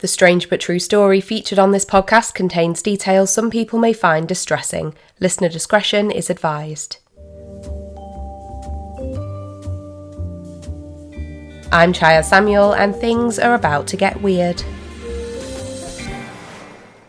The strange but true story featured on this podcast contains details some people may find distressing. Listener discretion is advised. I'm Chyaz Samuel, and things are about to get weird.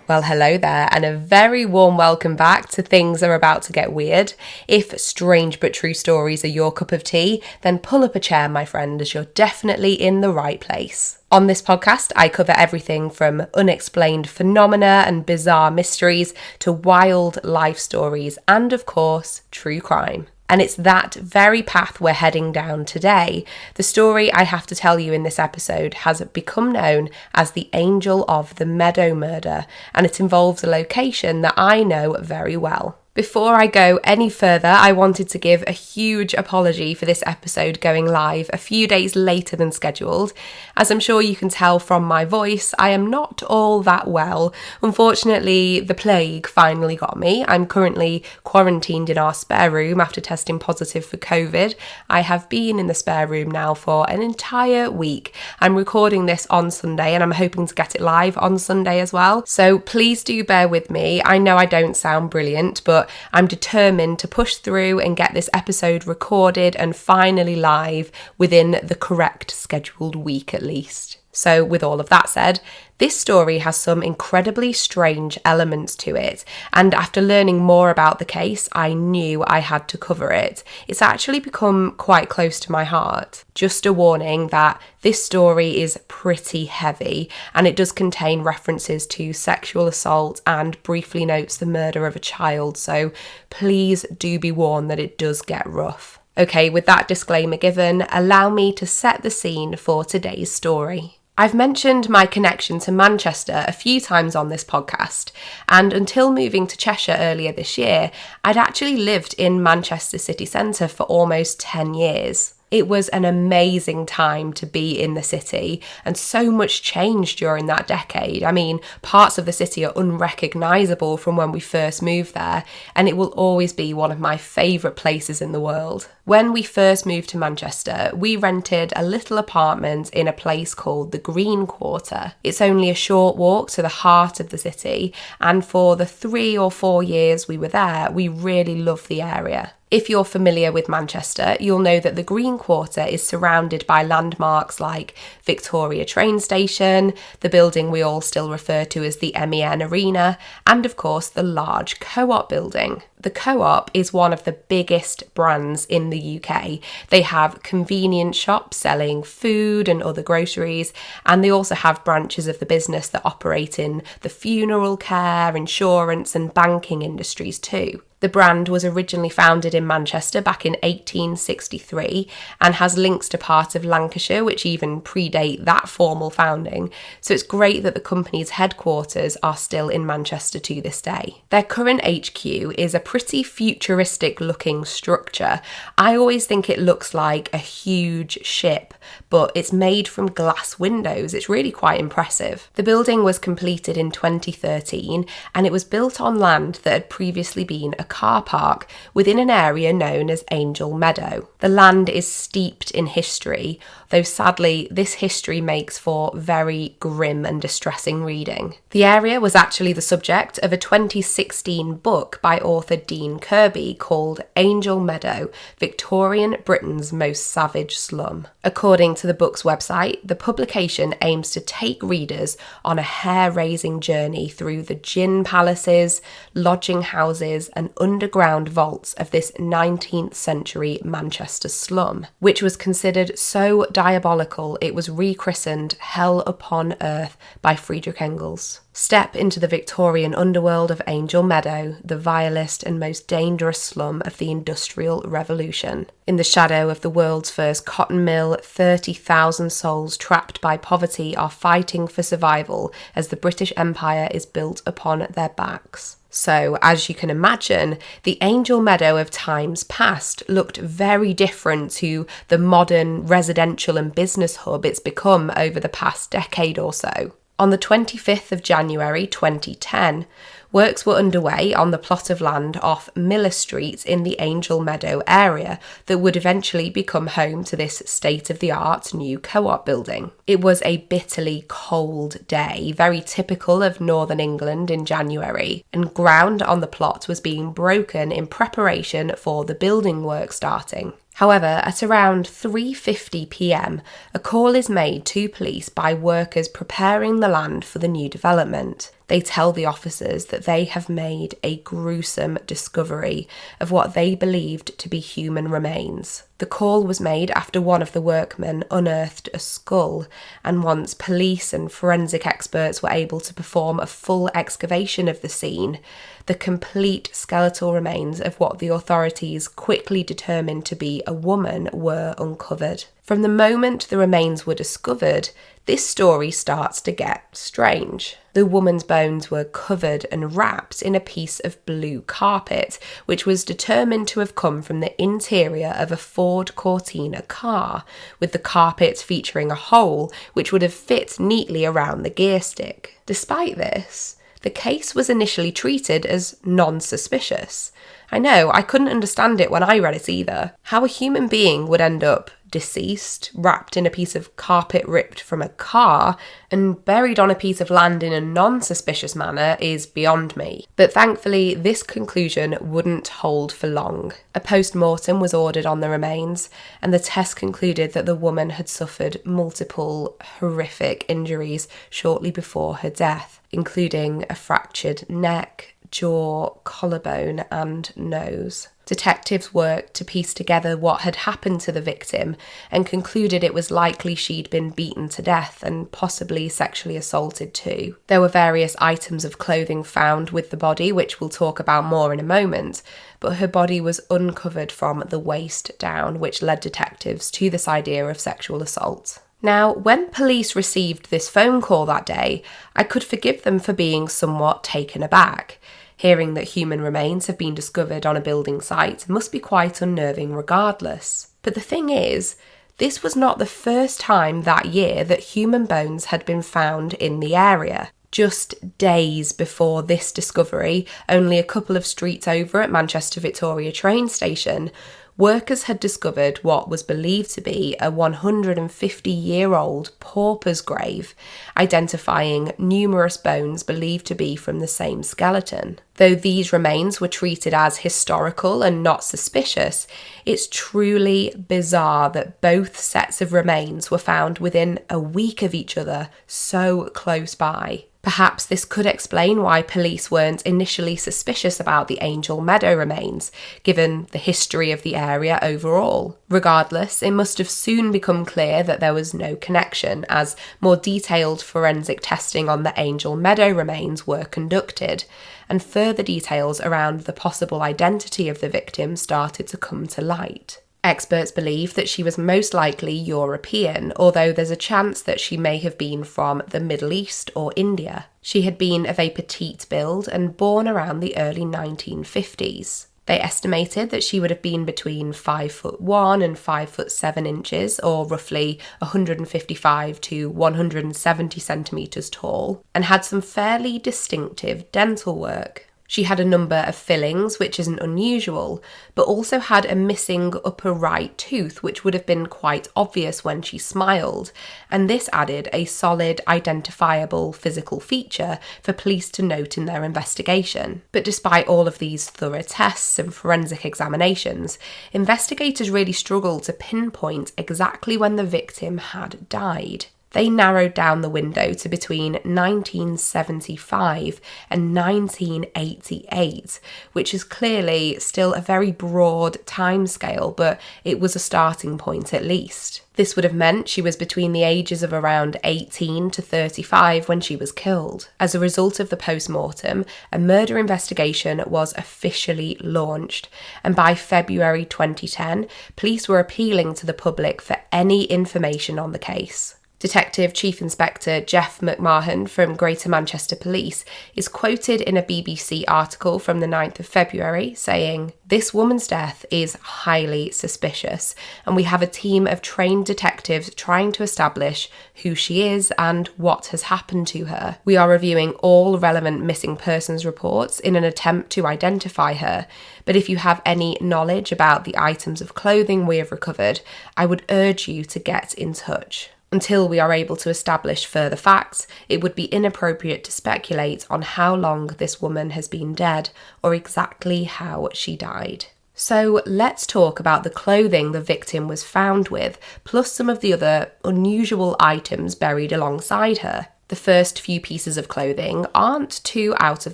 Well, hello there, and a very warm welcome back to Things Are About to Get Weird. If strange but true stories are your cup of tea, then pull up a chair, my friend, as you're definitely in the right place. On this podcast, I cover everything from unexplained phenomena and bizarre mysteries to wild life stories and, of course, true crime. And it's that very path we're heading down today. The story I have to tell you in this episode has become known as the Angel of the Meadow murder, and it involves a location that I know very well. Before I go any further, I wanted to give a huge apology for this episode going live a few days later than scheduled. As I'm sure you can tell from my voice, I am not all that well. Unfortunately, the plague finally got me. I'm currently quarantined in our spare room after testing positive for COVID. I have been in the spare room now for an entire week. I'm recording this on Sunday and I'm hoping to get it live on Sunday as well. So please do bear with me. I know I don't sound brilliant, but I'm determined to push through and get this episode recorded and finally live within the correct scheduled week at least. So with all of that said, this story has some incredibly strange elements to it, and after learning more about the case, I knew I had to cover it. It's actually become quite close to my heart. Just a warning that this story is pretty heavy, and it does contain references to sexual assault and briefly notes the murder of a child, so please do be warned that it does get rough. Okay, with that disclaimer given, allow me to set the scene for today's story. I've mentioned my connection to Manchester a few times on this podcast, and until moving to Cheshire earlier this year, I'd actually lived in Manchester city centre for almost 10 years. It was an amazing time to be in the city, and so much changed during that decade. I mean, parts of the city are unrecognisable from when we first moved there, and it will always be one of my favourite places in the world. When we first moved to Manchester, we rented a little apartment in a place called the Green Quarter. It's only a short walk to the heart of the city, and for the 3 or 4 years we were there, we really loved the area. If you're familiar with Manchester, you'll know that the Green Quarter is surrounded by landmarks like Victoria train station, the building we all still refer to as the MEN Arena, and of course the large Co-op building. The Co-op is one of the biggest brands in the UK. They have convenience shops selling food and other groceries, and they also have branches of the business that operate in the funeral care, insurance and banking industries too. The brand was originally founded in Manchester back in 1863 and has links to part of Lancashire, which even predate that formal founding. So it's great that the company's headquarters are still in Manchester to this day. Their current HQ is a pretty futuristic looking structure. I always think it looks like a huge ship, but it's made from glass windows. It's really quite impressive. The building was completed in 2013 and it was built on land that had previously been a car park within an area known as Angel Meadow. The land is steeped in history, though sadly this history makes for very grim and distressing reading. The area was actually the subject of a 2016 book by author Dean Kirby called Angel Meadow, Victorian Britain's Most Savage Slum. According to the book's website, the publication aims to take readers on a hair-raising journey through the gin palaces, lodging houses and underground vaults of this 19th century Manchester slum, which was considered so diabolical it was rechristened Hell upon Earth by Friedrich Engels. Step into the Victorian underworld of Angel Meadow, the vilest and most dangerous slum of the Industrial Revolution. In the shadow of the world's first cotton mill, 30,000 souls trapped by poverty are fighting for survival as the British Empire is built upon their backs. So, as you can imagine, the Angel Meadow of times past looked very different to the modern residential and business hub it's become over the past decade or so. On the 25th of January 2010, works were underway on the plot of land off Miller Street in the Angel Meadow area that would eventually become home to this state-of-the-art new co-op building. It was a bitterly cold day, very typical of northern England in January, and ground on the plot was being broken in preparation for the building work starting. However, at around 3:50 p.m, a call is made to police by workers preparing the land for the new development. They tell the officers that they have made a gruesome discovery of what they believed to be human remains. The call was made after one of the workmen unearthed a skull, and once police and forensic experts were able to perform a full excavation of the scene, the complete skeletal remains of what the authorities quickly determined to be a woman were uncovered. From the moment the remains were discovered, this story starts to get strange. The woman's bones were covered and wrapped in a piece of blue carpet, which was determined to have come from the interior of a Ford Cortina car, with the carpet featuring a hole which would have fit neatly around the gear stick. Despite this, the case was initially treated as non-suspicious. I know, I couldn't understand it when I read it either. How a human being would end up deceased, wrapped in a piece of carpet ripped from a car, and buried on a piece of land in a non-suspicious manner is beyond me. But thankfully, this conclusion wouldn't hold for long. A post-mortem was ordered on the remains, and the test concluded that the woman had suffered multiple horrific injuries shortly before her death, including a fractured neck, jaw, collarbone, and nose. Detectives worked to piece together what had happened to the victim and concluded it was likely she'd been beaten to death and possibly sexually assaulted too. There were various items of clothing found with the body, which we'll talk about more in a moment, but her body was uncovered from the waist down, which led detectives to this idea of sexual assault. Now, when police received this phone call that day, I could forgive them for being somewhat taken aback. Hearing that human remains have been discovered on a building site must be quite unnerving regardless. But the thing is, this was not the first time that year that human bones had been found in the area. Just days before this discovery, only a couple of streets over at Manchester Victoria train station, workers had discovered what was believed to be a 150-year-old pauper's grave, identifying numerous bones believed to be from the same skeleton. Though these remains were treated as historical and not suspicious, it's truly bizarre that both sets of remains were found within a week of each other, so close by. Perhaps this could explain why police weren't initially suspicious about the Angel Meadow remains, given the history of the area overall. Regardless, it must have soon become clear that there was no connection, as more detailed forensic testing on the Angel Meadow remains were conducted, and further details around the possible identity of the victim started to come to light. Experts believe that she was most likely European, although there's a chance that she may have been from the Middle East or India. She had been of a petite build and born around the early 1950s. They estimated that she would have been between 5'1" and 5'7", or roughly 155 to 170 centimetres tall, and had some fairly distinctive dental work. She had a number of fillings, which isn't unusual, but also had a missing upper right tooth, which would have been quite obvious when she smiled, and this added a solid, identifiable physical feature for police to note in their investigation. But despite all of these thorough tests and forensic examinations, investigators really struggled to pinpoint exactly when the victim had died. They narrowed down the window to between 1975 and 1988, which is clearly still a very broad timescale, but it was a starting point at least. This would have meant she was between the ages of around 18 to 35 when she was killed. As a result of the post-mortem, a murder investigation was officially launched, and by February 2010, police were appealing to the public for any information on the case. Detective Chief Inspector Jeff McMahon from Greater Manchester Police is quoted in a BBC article from the 9th of February saying, "This woman's death is highly suspicious, and we have a team of trained detectives trying to establish who she is and what has happened to her. We are reviewing all relevant missing persons reports in an attempt to identify her, but if you have any knowledge about the items of clothing we have recovered, I would urge you to get in touch. Until we are able to establish further facts, it would be inappropriate to speculate on how long this woman has been dead or exactly how she died." So let's talk about the clothing the victim was found with, plus some of the other unusual items buried alongside her. The first few pieces of clothing aren't too out of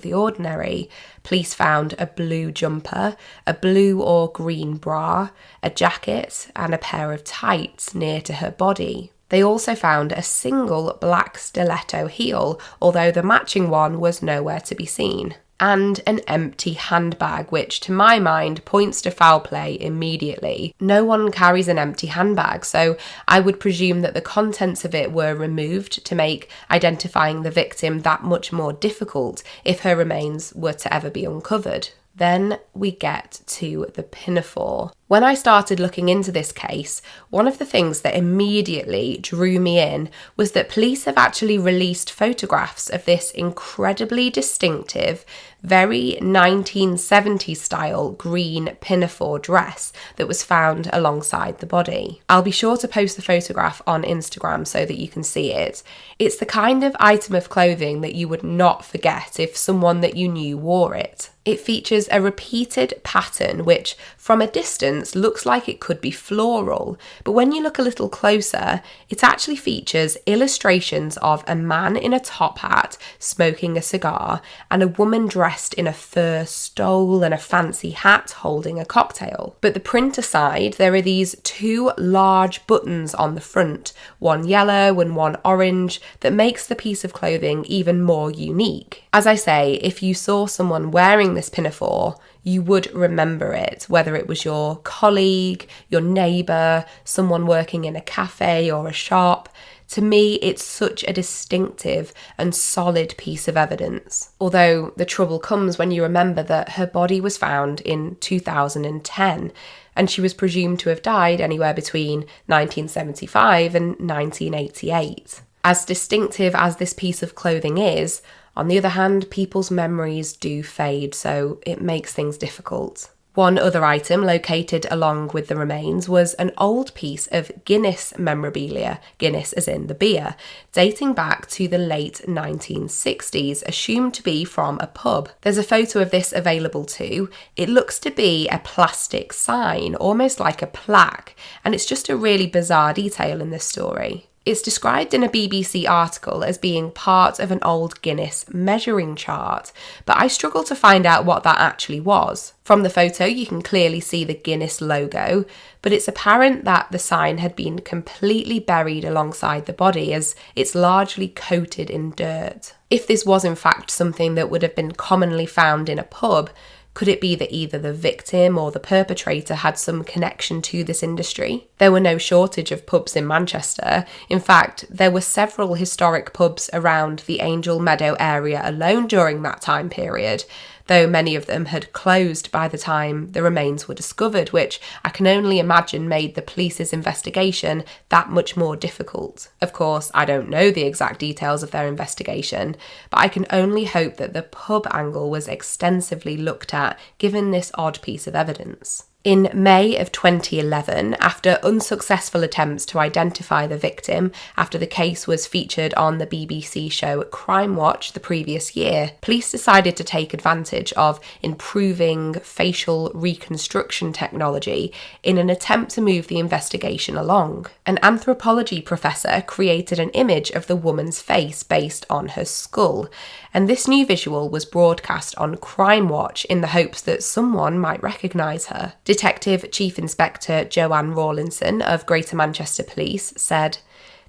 the ordinary. Police found a blue jumper, a blue or green bra, a jacket, and a pair of tights near to her body. They also found a single black stiletto heel, although the matching one was nowhere to be seen, and an empty handbag, which to my mind points to foul play immediately. No one carries an empty handbag, so I would presume that the contents of it were removed to make identifying the victim that much more difficult if her remains were to ever be uncovered. Then we get to the pinafore. When I started looking into this case, one of the things that immediately drew me in was that police have actually released photographs of this incredibly distinctive, very 1970s style green pinafore dress that was found alongside the body. I'll be sure to post the photograph on Instagram so that you can see it. It's the kind of item of clothing that you would not forget if someone that you knew wore it. It features a repeated pattern which, from a distance, looks like it could be floral, but when you look a little closer, it actually features illustrations of a man in a top hat smoking a cigar and a woman dressed in a fur stole and a fancy hat holding a cocktail. But the print aside, there are these two large buttons on the front, one yellow and one orange, that makes the piece of clothing even more unique. As I say, if you saw someone wearing this pinafore, you would remember it, whether it was your colleague, your neighbour, someone working in a cafe or a shop. To me, it's such a distinctive and solid piece of evidence. Although the trouble comes when you remember that her body was found in 2010, and she was presumed to have died anywhere between 1975 and 1988. As distinctive as this piece of clothing is, on the other hand, people's memories do fade, so it makes things difficult. One other item located along with the remains was an old piece of Guinness memorabilia, Guinness as in the beer, dating back to the late 1960s, assumed to be from a pub. There's a photo of this available too. It looks to be a plastic sign, almost like a plaque, and it's just a really bizarre detail in this story. It's described in a BBC article as being part of an old Guinness measuring chart, but I struggle to find out what that actually was. From the photo, you can clearly see the Guinness logo, but it's apparent that the sign had been completely buried alongside the body as it's largely coated in dirt. If this was in fact something that would have been commonly found in a pub, could it be that either the victim or the perpetrator had some connection to this industry? There were no shortage of pubs in Manchester. In fact, there were several historic pubs around the Angel Meadow area alone during that time period, though many of them had closed by the time the remains were discovered, which I can only imagine made the police's investigation that much more difficult. Of course, I don't know the exact details of their investigation, but I can only hope that the pub angle was extensively looked at, given this odd piece of evidence. In May of 2011, after unsuccessful attempts to identify the victim after the case was featured on the BBC show Crime Watch the previous year, police decided to take advantage of improving facial reconstruction technology in an attempt to move the investigation along. An anthropology professor created an image of the woman's face based on her skull, and this new visual was broadcast on Crime Watch in the hopes that someone might recognise her. Detective Chief Inspector Joanne Rawlinson of Greater Manchester Police said,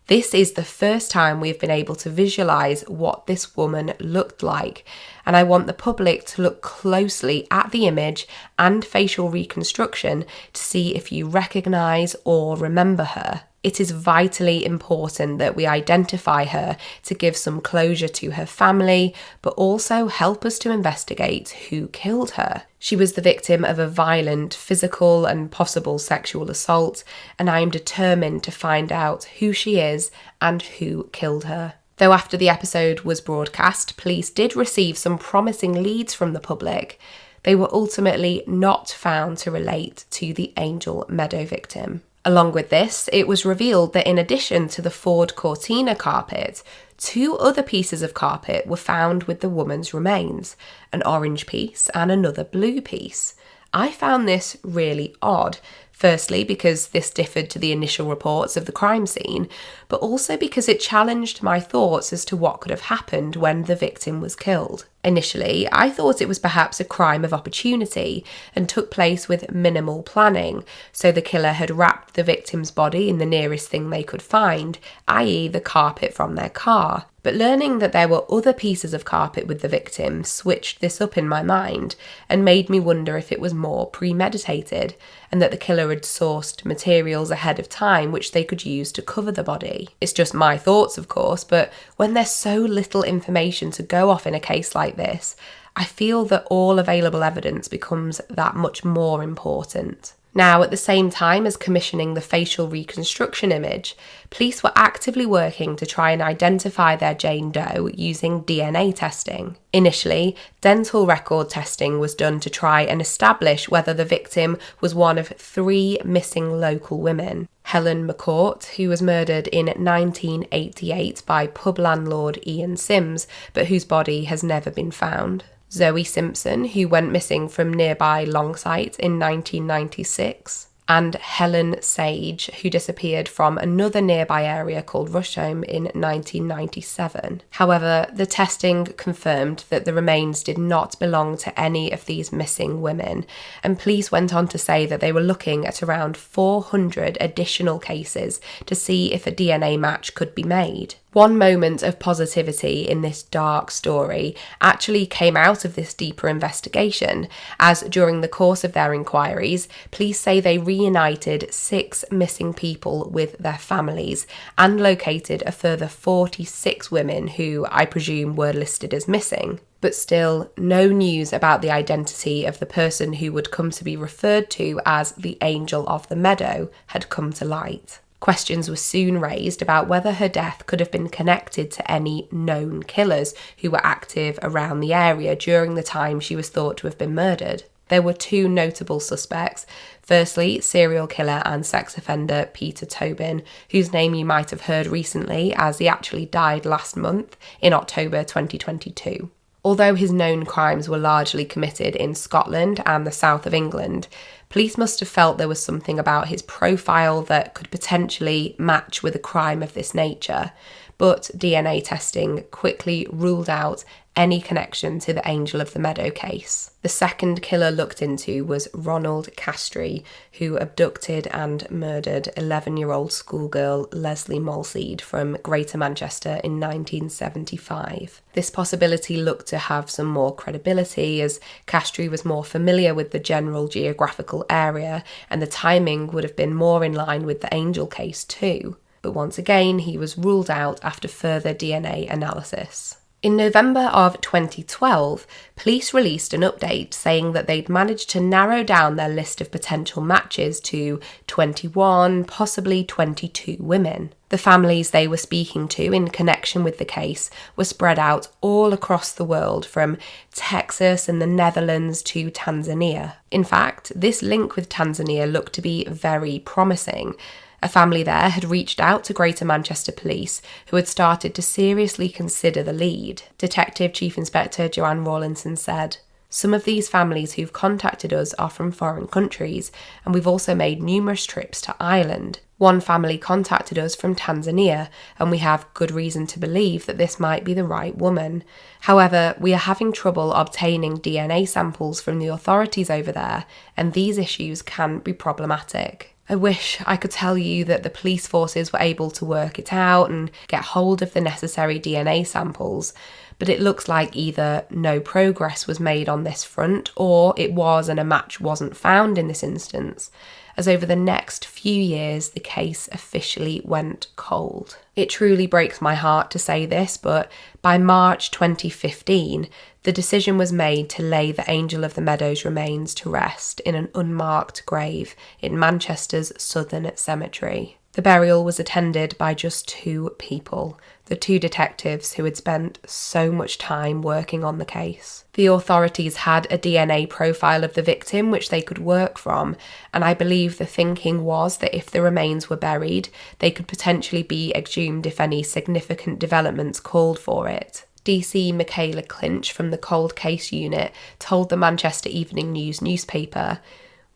"This is the first time we've been able to visualise what this woman looked like, and I want the public to look closely at the image and facial reconstruction to see if you recognise or remember her." It is vitally important that we identify her to give some closure to her family, but also help us to investigate who killed her. She was the victim of a violent physical and possible sexual assault, and I am determined to find out who she is and who killed her. Though after the episode was broadcast, police did receive some promising leads from the public, they were ultimately not found to relate to the Angel Meadow victim. Along with this, it was revealed that in addition to the Ford Cortina carpet, 2 other pieces of carpet were found with the woman's remains, an orange piece and another blue piece. I found this really odd, firstly because this differed to the initial reports of the crime scene, but also because it challenged my thoughts as to what could have happened when the victim was killed. Initially, I thought it was perhaps a crime of opportunity and took place with minimal planning, so the killer had wrapped the victim's body in the nearest thing they could find, i.e. the carpet from their car. But learning that there were other pieces of carpet with the victim switched this up in my mind and made me wonder if it was more premeditated and that the killer had sourced materials ahead of time which they could use to cover the body. It's just my thoughts, of course, but when there's so little information to go off in a case like this, I feel that all available evidence becomes that much more important. Now, at the same time as commissioning the facial reconstruction image, police were actively working to try and identify their Jane Doe using DNA testing. Initially, dental record testing was done to try and establish whether the victim was one of 3 missing local women. Helen McCourt, who was murdered in 1988 by pub landlord Ian Sims, but whose body has never been found. Zoe Simpson, who went missing from nearby Longsight in 1996, and Helen Sage, who disappeared from another nearby area called Rusholme in 1997. However, the testing confirmed that the remains did not belong to any of these missing women, and police went on to say that they were looking at around 400 additional cases to see if a DNA match could be made. One moment of positivity in this dark story actually came out of this deeper investigation, as during the course of their inquiries, police say they reunited 6 missing people with their families and located a further 46 women who I presume were listed as missing. But still, no news about the identity of the person who would come to be referred to as the Angel of the Meadow had come to light. Questions were soon raised about whether her death could have been connected to any known killers who were active around the area during the time she was thought to have been murdered. There were 2 notable suspects. Firstly, serial killer and sex offender Peter Tobin, whose name you might have heard recently as he actually died last month in October 2022. Although his known crimes were largely committed in Scotland and the south of England, police must have felt there was something about his profile that could potentially match with a crime of this nature, but DNA testing quickly ruled out any connection to the Angel of the Meadow case. The second killer looked into was Ronald Castry, who abducted and murdered 11-year-old schoolgirl Leslie Molseed from Greater Manchester in 1975. This possibility looked to have some more credibility, as Castry was more familiar with the general geographical area and the timing would have been more in line with the Angel case too. But once again, he was ruled out after further DNA analysis. In November of 2012, police released an update saying that they'd managed to narrow down their list of potential matches to 21, possibly 22 women. The families they were speaking to in connection with the case were spread out all across the world, from Texas and the Netherlands to Tanzania. In fact, this link with Tanzania looked to be very promising. A family there had reached out to Greater Manchester Police, who had started to seriously consider the lead. Detective Chief Inspector Joanne Rawlinson said, "Some of these families who've contacted us are from foreign countries, and we've also made numerous trips to Ireland. One family contacted us from Tanzania, and we have good reason to believe that this might be the right woman. However, we are having trouble obtaining DNA samples from the authorities over there, and these issues can be problematic." I wish I could tell you that the police forces were able to work it out and get hold of the necessary DNA samples, but it looks like either no progress was made on this front, or it was and a match wasn't found in this instance. as over the next few years the case officially went cold. It truly breaks my heart to say this, but by March 2015, the decision was made to lay the Angel of the Meadows' remains to rest in an unmarked grave in Manchester's Southern Cemetery. The burial was attended by just 2 people, the 2 detectives who had spent so much time working on the case. The authorities had a DNA profile of the victim which they could work from, and I believe the thinking was that if the remains were buried, they could potentially be exhumed if any significant developments called for it. DC Michaela Clinch from the Cold Case Unit told the Manchester Evening News newspaper,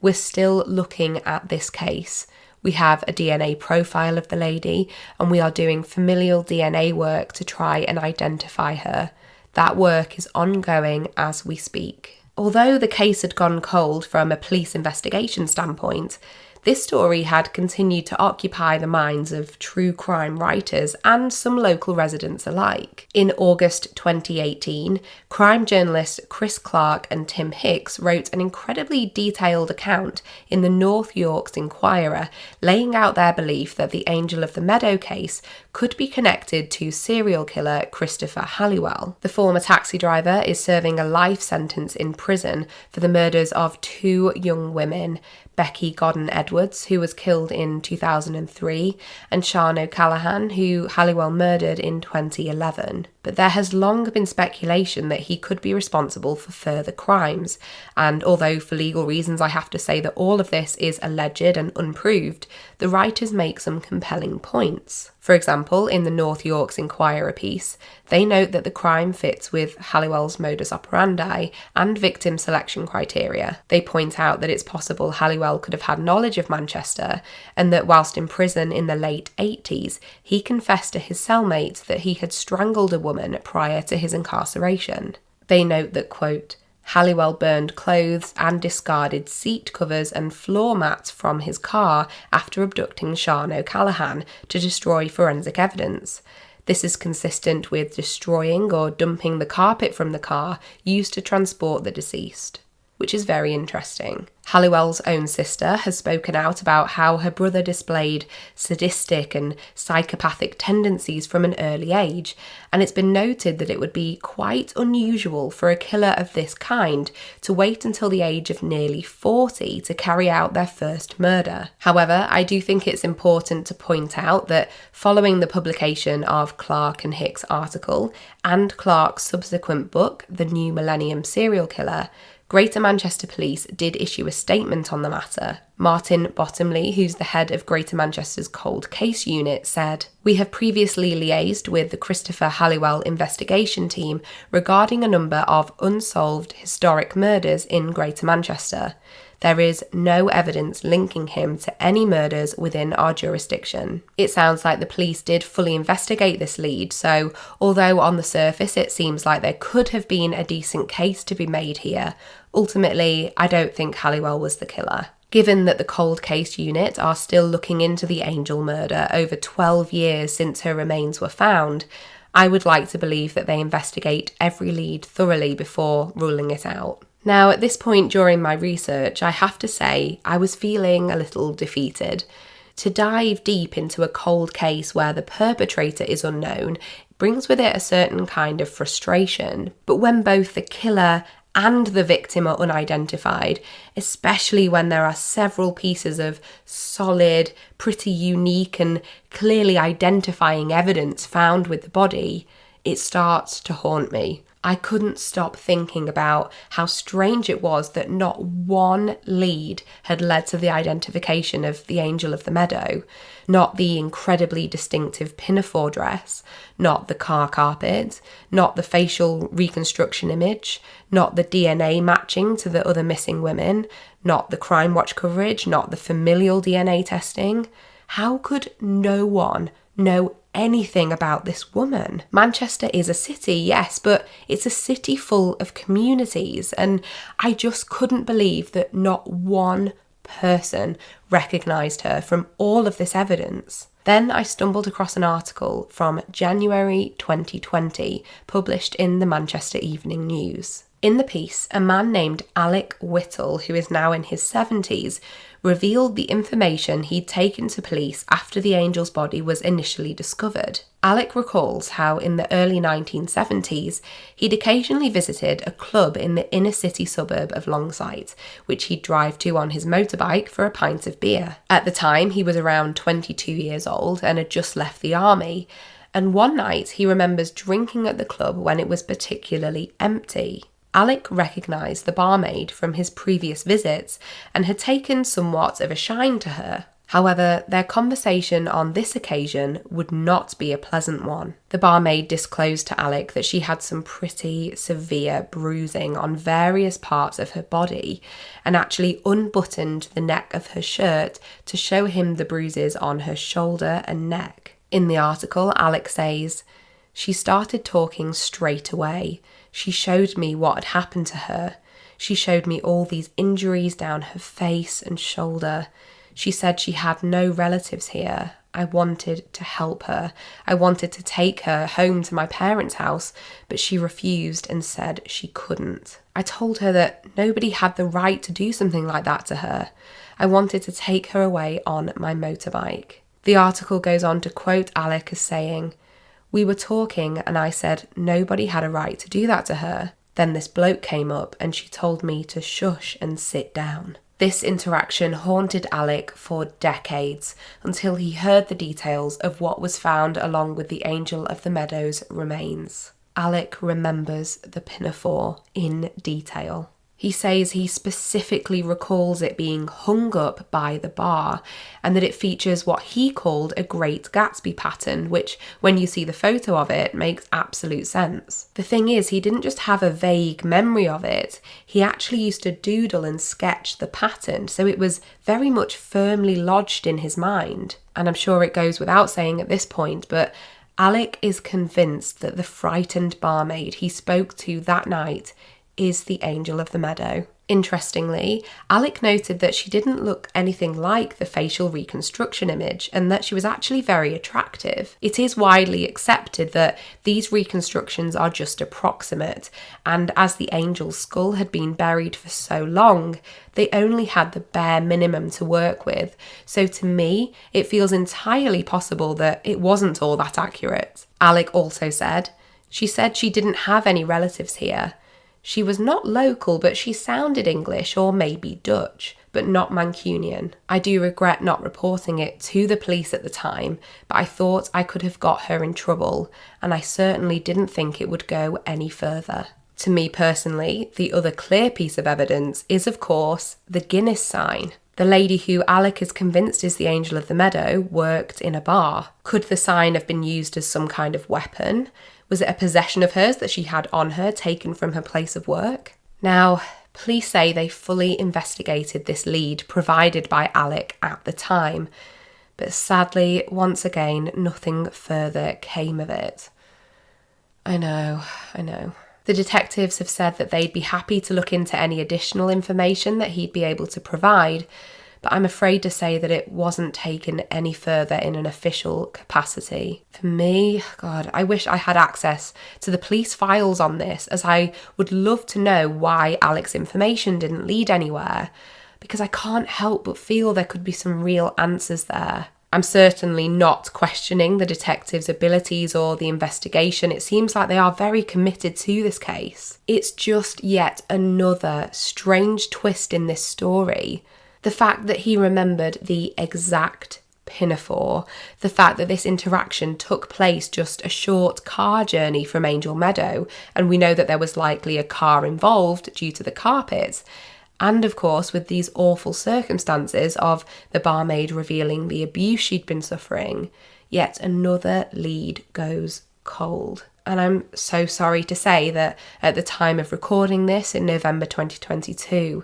"We're still looking at this case. We have a DNA profile of the lady, and we are doing familial DNA work to try and identify her. That work is ongoing as we speak." Although the case had gone cold from a police investigation standpoint, this story had continued to occupy the minds of true crime writers and some local residents alike. In August 2018, crime journalists Chris Clark and Tim Hicks wrote an incredibly detailed account in the North York's Inquirer, laying out their belief that the Angel of the Meadow case could be connected to serial killer Christopher Halliwell. The former taxi driver is serving a life sentence in prison for the murders of 2 young women, Becky Godden Edwards, who was killed in 2003, and Sian O'Callaghan, who Halliwell murdered in 2011. But there has long been speculation that he could be responsible for further crimes, and although for legal reasons I have to say that all of this is alleged and unproved, the writers make some compelling points. For example, in the North York's Inquirer piece, they note that the crime fits with Halliwell's modus operandi and victim selection criteria. They point out that it's possible Halliwell could have had knowledge of Manchester, and that whilst in prison in the late 80s, he confessed to his cellmates that he had strangled a woman prior to his incarceration. They note that, quote, Halliwell burned clothes and discarded seat covers and floor mats from his car after abducting Sian O'Callaghan to destroy forensic evidence. This is consistent with destroying or dumping the carpet from the car used to transport the deceased, which is very interesting. Halliwell's own sister has spoken out about how her brother displayed sadistic and psychopathic tendencies from an early age, and it's been noted that it would be quite unusual for a killer of this kind to wait until the age of nearly 40 to carry out their first murder. However, I do think it's important to point out that following the publication of Clark and Hicks' article and Clark's subsequent book, The New Millennium Serial Killer, Greater Manchester Police did issue a statement on the matter. Martin Bottomley, who's the head of Greater Manchester's Cold Case Unit, said, "We have previously liaised with the Christopher Halliwell investigation team regarding a number of unsolved historic murders in Greater Manchester. There is no evidence linking him to any murders within our jurisdiction." It sounds like the police did fully investigate this lead, so although on the surface it seems like there could have been a decent case to be made here, ultimately I don't think Halliwell was the killer. Given that the Cold Case Unit are still looking into the Angel murder over 12 years since her remains were found, I would like to believe that they investigate every lead thoroughly before ruling it out. Now, at this point during my research, I have to say I was feeling a little defeated. To dive deep into a cold case where the perpetrator is unknown brings with it a certain kind of frustration, but when both the killer and the victim are unidentified, especially when there are several pieces of solid, pretty unique and clearly identifying evidence found with the body, it starts to haunt me. I couldn't stop thinking about how strange it was that not one lead had led to the identification of the Angel of the Meadow. Not the incredibly distinctive pinafore dress, not the car carpet, not the facial reconstruction image, not the DNA matching to the other missing women, not the Crime Watch coverage, not the familial DNA testing. How could no one know anything about this woman? Manchester is a city, yes, but it's a city full of communities, and I just couldn't believe that not one person recognised her from all of this evidence. Then I stumbled across an article from January 2020, published in the Manchester Evening News. In the piece, a man named Alec Whittle, who is now in his 70s, revealed the information he'd taken to police after the angel's body was initially discovered. Alec recalls how in the early 1970s, he'd occasionally visited a club in the inner city suburb of Longsight, which he'd drive to on his motorbike for a pint of beer. At the time, he was around 22 years old and had just left the army, and one night he remembers drinking at the club when it was particularly empty. Alec recognised the barmaid from his previous visits and had taken somewhat of a shine to her. However, their conversation on this occasion would not be a pleasant one. The barmaid disclosed to Alec that she had some pretty severe bruising on various parts of her body and actually unbuttoned the neck of her shirt to show him the bruises on her shoulder and neck. In the article, Alec says, "She started talking straight away. She showed me what had happened to her. She showed me all these injuries down her face and shoulder. She said she had no relatives here. I wanted to help her. I wanted to take her home to my parents' house, but she refused and said she couldn't. I told her that nobody had the right to do something like that to her. I wanted to take her away on my motorbike." The article goes on to quote Alec as saying, "We were talking and I said nobody had a right to do that to her. Then this bloke came up and she told me to shush and sit down." This interaction haunted Alec for decades until he heard the details of what was found along with the Angel of the Meadows remains. Alec remembers the pinafore in detail. He says he specifically recalls it being hung up by the bar and that it features what he called a Great Gatsby pattern, which, when you see the photo of it, makes absolute sense. The thing is, he didn't just have a vague memory of it, he actually used to doodle and sketch the pattern, so it was very much firmly lodged in his mind. And I'm sure it goes without saying at this point, but Alec is convinced that the frightened barmaid he spoke to that night is the Angel of the Meadow. Interestingly, Alec noted that she didn't look anything like the facial reconstruction image and that she was actually very attractive. It is widely accepted that these reconstructions are just approximate, and as the angel's skull had been buried for so long, they only had the bare minimum to work with. So to me, it feels entirely possible that it wasn't all that accurate. Alec also said, "She said she didn't have any relatives here. She was not local, but she sounded English or maybe Dutch, but not Mancunian. I do regret not reporting it to the police at the time, but I thought I could have got her in trouble, and I certainly didn't think it would go any further." To me personally, the other clear piece of evidence is, of course, the Guinness sign. The lady who Alec is convinced is the Angel of the Meadow worked in a bar. Could the sign have been used as some kind of weapon? Was it a possession of hers that she had on her, taken from her place of work? Now, police say they fully investigated this lead provided by Alec at the time, but sadly, once again, nothing further came of it. I know. The detectives have said that they'd be happy to look into any additional information that he'd be able to provide, but I'm afraid to say that it wasn't taken any further in an official capacity. For me, God, I wish I had access to the police files on this, as I would love to know why Alec's information didn't lead anywhere, because I can't help but feel there could be some real answers there. I'm certainly not questioning the detectives' abilities or the investigation. It seems like they are very committed to this case. It's just yet another strange twist in this story. The fact that he remembered the exact pinafore, the fact that this interaction took place just a short car journey from Angel Meadow, and we know that there was likely a car involved due to the carpet, and of course with these awful circumstances of the barmaid revealing the abuse she'd been suffering, yet another lead goes cold. And I'm so sorry to say that at the time of recording this in November 2022,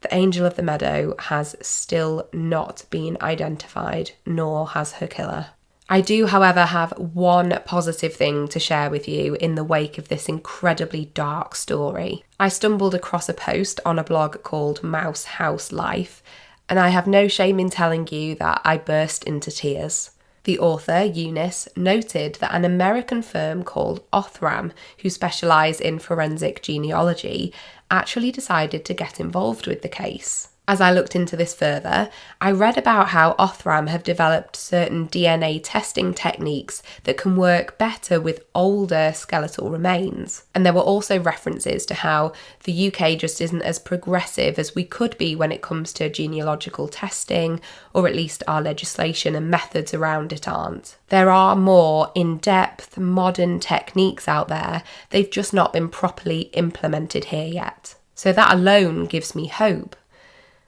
the Angel of the Meadow has still not been identified, nor has her killer. I do, however, have one positive thing to share with you in the wake of this incredibly dark story. I stumbled across a post on a blog called Mouse House Life, and I have no shame in telling you that I burst into tears. The author, Eunice, noted that an American firm called Othram, who specialise in forensic genealogy, actually decided to get involved with the case. As I looked into this further, I read about how Othram have developed certain DNA testing techniques that can work better with older skeletal remains. And there were also references to how the UK just isn't as progressive as we could be when it comes to genealogical testing, or at least our legislation and methods around it aren't. There are more in-depth, modern techniques out there, they've just not been properly implemented here yet. So that alone gives me hope.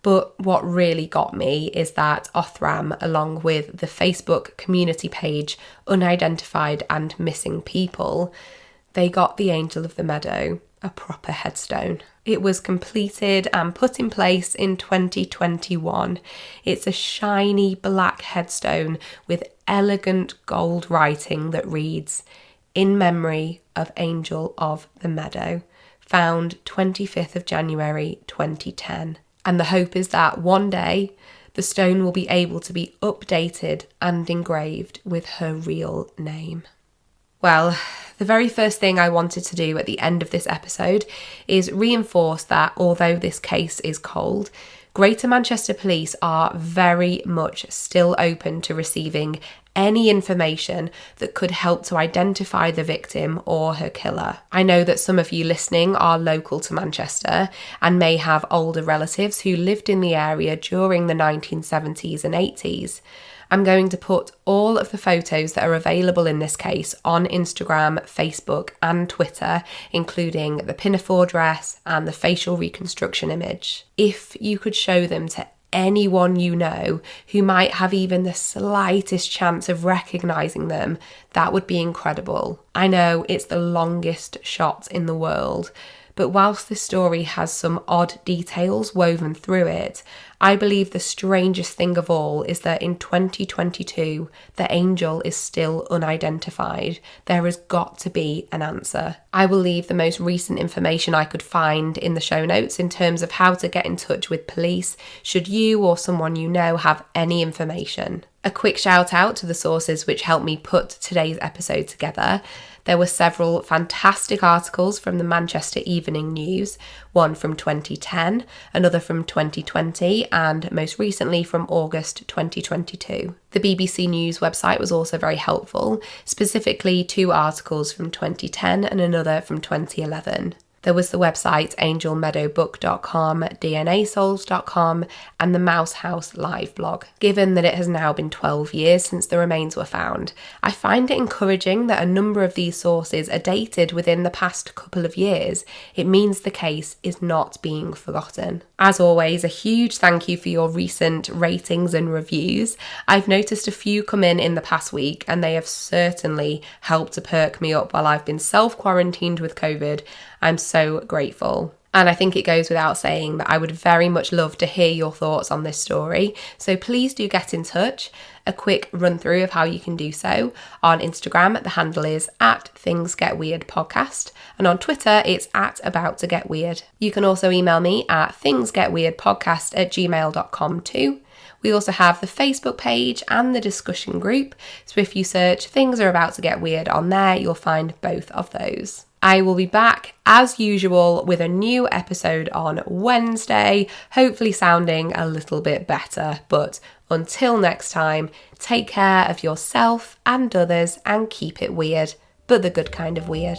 But what really got me is that Othram, along with the Facebook community page Unidentified and Missing People, they got the Angel of the Meadow a proper headstone. It was completed and put in place in 2021. It's a shiny black headstone with elegant gold writing that reads, "In memory of Angel of the Meadow, found 25th of January 2010. And the hope is that one day the stone will be able to be updated and engraved with her real name." Well, the very first thing I wanted to do at the end of this episode is reinforce that although this case is cold, Greater Manchester Police are very much still open to receiving any information that could help to identify the victim or her killer. I know that some of you listening are local to Manchester and may have older relatives who lived in the area during the 1970s and 80s. I'm going to put all of the photos that are available in this case on Instagram, Facebook and Twitter, including the pinafore dress and the facial reconstruction image. If you could show them to anyone you know who might have even the slightest chance of recognising them, that would be incredible. I know it's the longest shot in the world, but whilst this story has some odd details woven through it, I believe the strangest thing of all is that in 2022, the angel is still unidentified. There has got to be an answer. I will leave the most recent information I could find in the show notes in terms of how to get in touch with police should you or someone you know have any information. A quick shout out to the sources which helped me put today's episode together. There were several fantastic articles from the Manchester Evening News, one from 2010, another from 2020, and most recently from August 2022. The BBC News website was also very helpful, specifically 2 articles from 2010 and another from 2011. There was the website angelmeadowbook.com, dnasolves.com, and the Mouse House Live blog. Given that it has now been 12 years since the remains were found, I find it encouraging that a number of these sources are dated within the past couple of years. It means the case is not being forgotten. As always, a huge thank you for your recent ratings and reviews. I've noticed a few come in the past week, and they have certainly helped to perk me up while I've been self-quarantined with COVID. I'm so grateful. And I think it goes without saying that I would very much love to hear your thoughts on this story. So please do get in touch. A quick run through of how you can do so. On Instagram, the handle is @thingsgetweirdpodcast. And on Twitter, it's @abouttogetweird. You can also email me at thingsgetweirdpodcast@gmail.com too. We also have the Facebook page and the discussion group. So if you search Things Are About to Get Weird on there, you'll find both of those. I will be back as usual with a new episode on Wednesday, hopefully sounding a little bit better. But until next time, take care of yourself and others and keep it weird, but the good kind of weird.